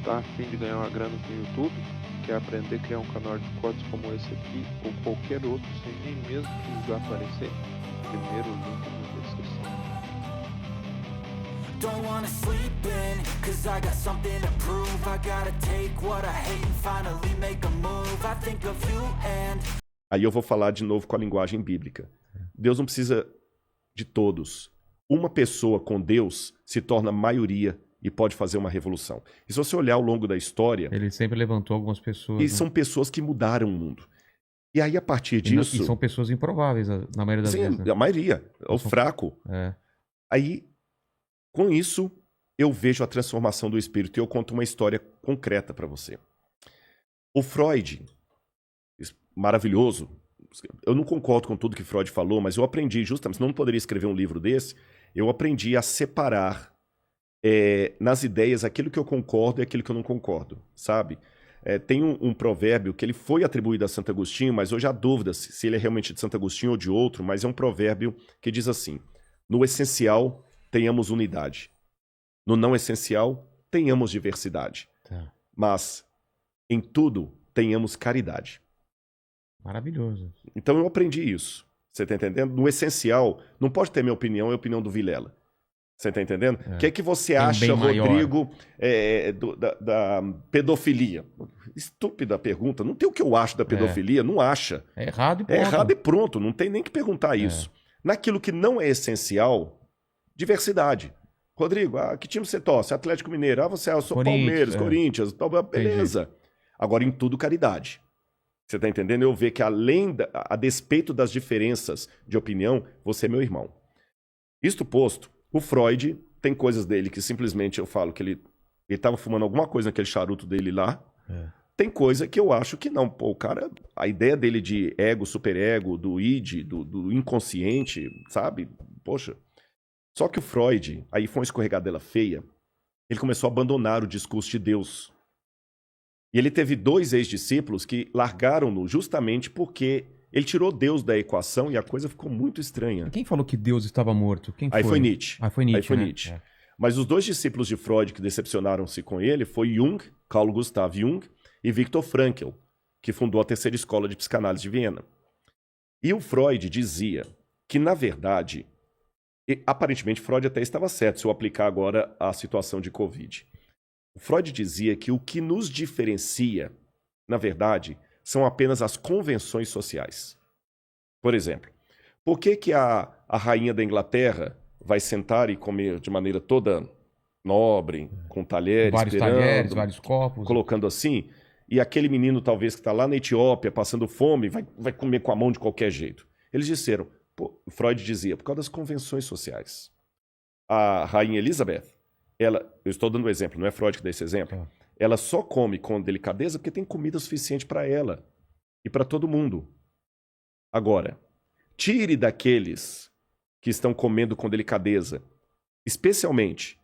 está a fim de ganhar uma grana com o YouTube, quer aprender a criar um canal de cortes como esse aqui ou qualquer outro sem nem mesmo precisar aparecer, primeiro link na descrição. Don't wanna sleep in, cause I got something to prove. I gotta take what I hate and finally make a move. I think of you and... Aí eu vou falar de novo com a linguagem bíblica. Deus não precisa de todos. Uma pessoa com Deus se torna maioria e pode fazer uma revolução. E se você olhar ao longo da história... Ele sempre levantou algumas pessoas. E né? são pessoas que mudaram o mundo. E aí, a partir disso... E são pessoas improváveis, na maioria das vezes. Né? A maioria. É o fraco. É. Aí, com isso, eu vejo a transformação do espírito e eu conto uma história concreta para você. O Freud, maravilhoso, eu não concordo com tudo que Freud falou, mas eu aprendi justamente, senão eu não poderia escrever um livro desse, eu aprendi a separar nas ideias aquilo que eu concordo e aquilo que eu não concordo, sabe? Tem um provérbio que ele foi atribuído a Santo Agostinho, mas hoje há dúvidas se ele é realmente de Santo Agostinho ou de outro, mas é um provérbio que diz assim: no essencial, tenhamos unidade. No não essencial, tenhamos diversidade. Tá. Mas, em tudo, tenhamos caridade. Maravilhoso. Então eu aprendi isso. Você tá entendendo? No essencial, não pode ter minha opinião e a opinião do Vilela. Você tá entendendo? O que é que você acha, Rodrigo, da pedofilia? Estúpida pergunta. Não tem o que eu acho da pedofilia, não acha. É errado e pronto. É errado e pronto, não tem nem que perguntar isso. Naquilo que não é essencial, diversidade. Rodrigo, que time você torce? Atlético Mineiro. Eu sou Palmeiras, Corinthians. Beleza. Entendi. Agora, em tudo, caridade. Você tá entendendo? Eu vejo que a despeito das diferenças de opinião, você é meu irmão. Isto posto, o Freud tem coisas dele que simplesmente eu falo que ele tava fumando alguma coisa naquele charuto dele lá. Tem coisa que eu acho que não. Pô, o cara, a ideia dele de ego, superego, do id, do inconsciente, sabe? Poxa. Só que o Freud, aí foi uma escorregadela feia, ele começou a abandonar o discurso de Deus. E ele teve 2 ex-discípulos que largaram-no justamente porque ele tirou Deus da equação e a coisa ficou muito estranha. Quem falou que Deus estava morto? Quem foi? Aí foi Nietzsche. Foi Nietzsche, aí foi né? Nietzsche. Mas os 2 discípulos de Freud que decepcionaram-se com ele foi Jung, Carl Gustav Jung, e Viktor Frankl, que fundou a terceira escola de psicanálise de Viena. E o Freud dizia que, na verdade, aparentemente Freud até estava certo se eu aplicar agora a situação de Covid. O Freud dizia que o que nos diferencia, na verdade, são apenas as convenções sociais. Por exemplo, por que a rainha da Inglaterra vai sentar e comer de maneira toda nobre, com talheres, vários talheres, vários copos, colocando assim, e aquele menino talvez que está lá na Etiópia passando fome vai comer com a mão de qualquer jeito? Eles disseram, Freud dizia, por causa das convenções sociais. A rainha Elizabeth, eu estou dando um exemplo, não é Freud que dá esse exemplo, ela só come com delicadeza porque tem comida suficiente para ela e para todo mundo. Agora, tire daqueles que estão comendo com delicadeza, especialmente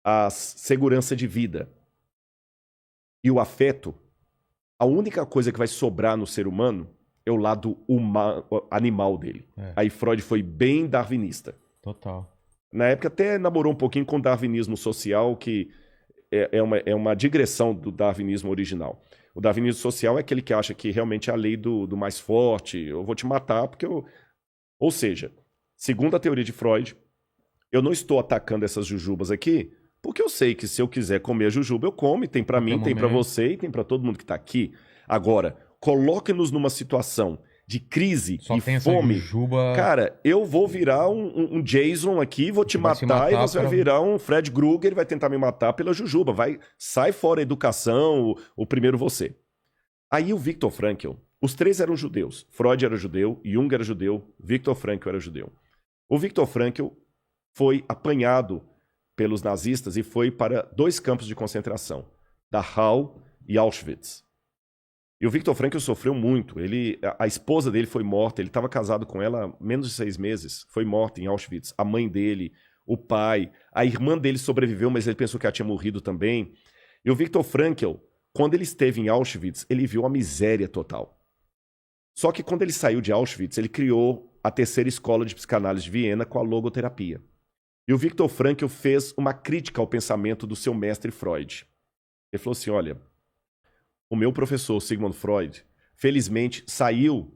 a segurança de vida e o afeto, a única coisa que vai sobrar no ser humano é o lado animal dele. Aí Freud foi bem darwinista. Total. Na época até namorou um pouquinho com o darwinismo social, que é uma digressão do darwinismo original. O darwinismo social é aquele que acha que realmente é a lei do mais forte, eu vou te matar porque eu... Ou seja, segundo a teoria de Freud, eu não estou atacando essas jujubas aqui, porque eu sei que se eu quiser comer a jujuba, eu como, e tem pra mim, tem pra você e tem pra todo mundo que tá aqui. Agora, coloque-nos numa situação de crise e fome. Cara, eu vou virar um Jason aqui, vou te matar e você vai virar um Fred Krueger e vai tentar me matar pela jujuba. Sai fora a educação, o primeiro você. Aí o Viktor Frankl, os 3 eram judeus. Freud era judeu, Jung era judeu, Viktor Frankl era judeu. O Viktor Frankl foi apanhado pelos nazistas e foi para 2 campos de concentração, Dachau e Auschwitz. E o Viktor Frankl sofreu muito. A esposa dele foi morta, ele estava casado com ela há menos de 6 meses, foi morta em Auschwitz. A mãe dele, o pai, a irmã dele sobreviveu, mas ele pensou que ela tinha morrido também. E o Viktor Frankl, quando ele esteve em Auschwitz, ele viu a miséria total. Só que quando ele saiu de Auschwitz, ele criou a terceira escola de psicanálise de Viena com a logoterapia. E o Viktor Frankl fez uma crítica ao pensamento do seu mestre Freud. Ele falou assim, olha, o meu professor Sigmund Freud, felizmente, saiu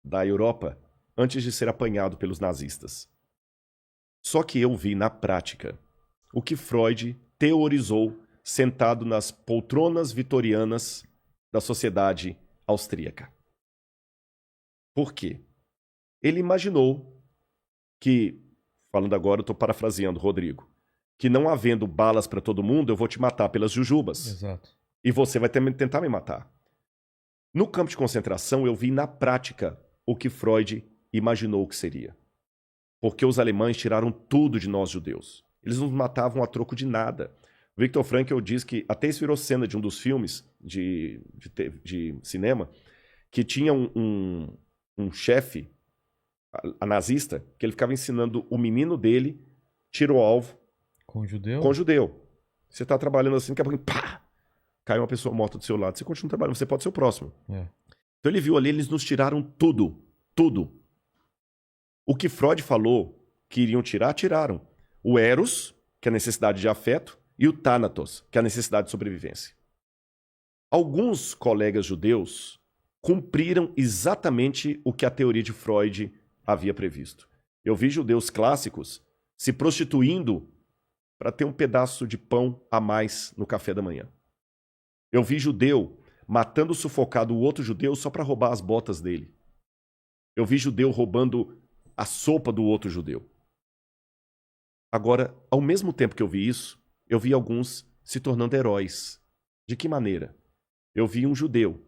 da Europa antes de ser apanhado pelos nazistas. Só que eu vi na prática o que Freud teorizou sentado nas poltronas vitorianas da sociedade austríaca. Por quê? Ele imaginou que, falando agora, eu estou parafraseando, Rodrigo, que não havendo balas para todo mundo, eu vou te matar pelas jujubas. Exato. E você vai tentar me matar. No campo de concentração, eu vi na prática o que Freud imaginou que seria. Porque os alemães tiraram tudo de nós judeus. Eles nos matavam a troco de nada. Viktor Frankl diz que, até isso virou cena de um dos filmes de cinema, que tinha um chefe, a nazista, que ele ficava ensinando o menino dele, tiro ao alvo. Com judeu? Com judeu. Você está trabalhando assim, daqui a pouco, pá! Cai uma pessoa morta do seu lado. Você continua trabalhando, você pode ser o próximo. É. Então ele viu ali, eles nos tiraram tudo. Tudo. O que Freud falou que iriam tirar, tiraram. O eros, que é a necessidade de afeto, e o thanatos, que é a necessidade de sobrevivência. Alguns colegas judeus cumpriram exatamente o que a teoria de Freud havia previsto. Eu vi judeus clássicos se prostituindo para ter um pedaço de pão a mais no café da manhã. Eu vi judeu matando sufocado o outro judeu só para roubar as botas dele. Eu vi judeu roubando a sopa do outro judeu. Agora, ao mesmo tempo que eu vi isso, eu vi alguns se tornando heróis. De que maneira? Eu vi um judeu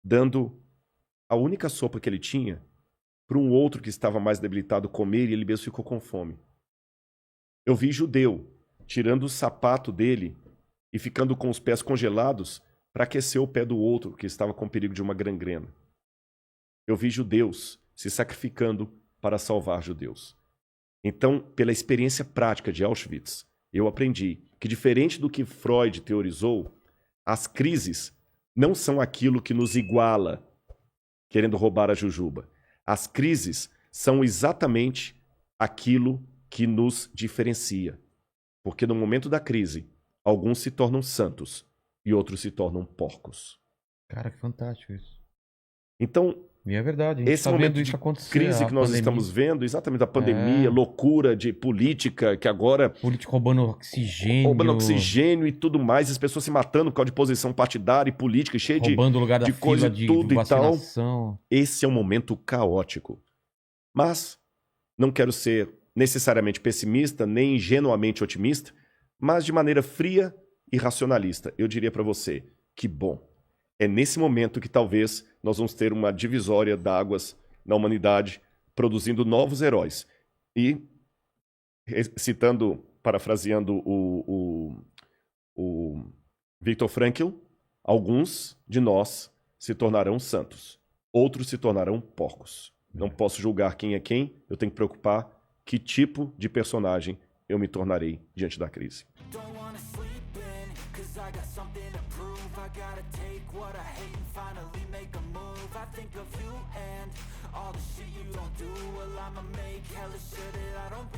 dando a única sopa que ele tinha para um outro que estava mais debilitado comer e ele mesmo ficou com fome. Eu vi judeu tirando o sapato dele e ficando com os pés congelados para aquecer o pé do outro que estava com perigo de uma gangrena. Eu vi judeus se sacrificando para salvar judeus. Então, pela experiência prática de Auschwitz, eu aprendi que, diferente do que Freud teorizou, as crises não são aquilo que nos iguala, querendo roubar a jujuba. As crises são exatamente aquilo que nos diferencia. Porque no momento da crise, alguns se tornam santos e outros se tornam porcos. Cara, que fantástico isso. Então, e é verdade, a gente esse momento de crise que nós estamos vendo, exatamente a pandemia, loucura de política, que agora... Político roubando oxigênio. Roubando oxigênio e tudo mais, as pessoas se matando por causa de posição partidária e política, cheia roubando o lugar da coisa de tudo e tal. vacinação. Esse é um momento caótico. Mas não quero ser necessariamente pessimista, nem ingenuamente otimista, mas de maneira fria e racionalista. Eu diria para você, que bom. É nesse momento que talvez nós vamos ter uma divisória d'águas na humanidade, produzindo novos heróis. E, citando, parafraseando o Viktor Frankl, alguns de nós se tornarão santos, outros se tornarão porcos. Não posso julgar quem é quem, eu tenho que preocupar que tipo de personagem eu me tornarei diante da crise. I got something to prove. I gotta take what I hate and finally make a move. I think of you and all the shit you don't do. Well, I'ma make hella sure that I don't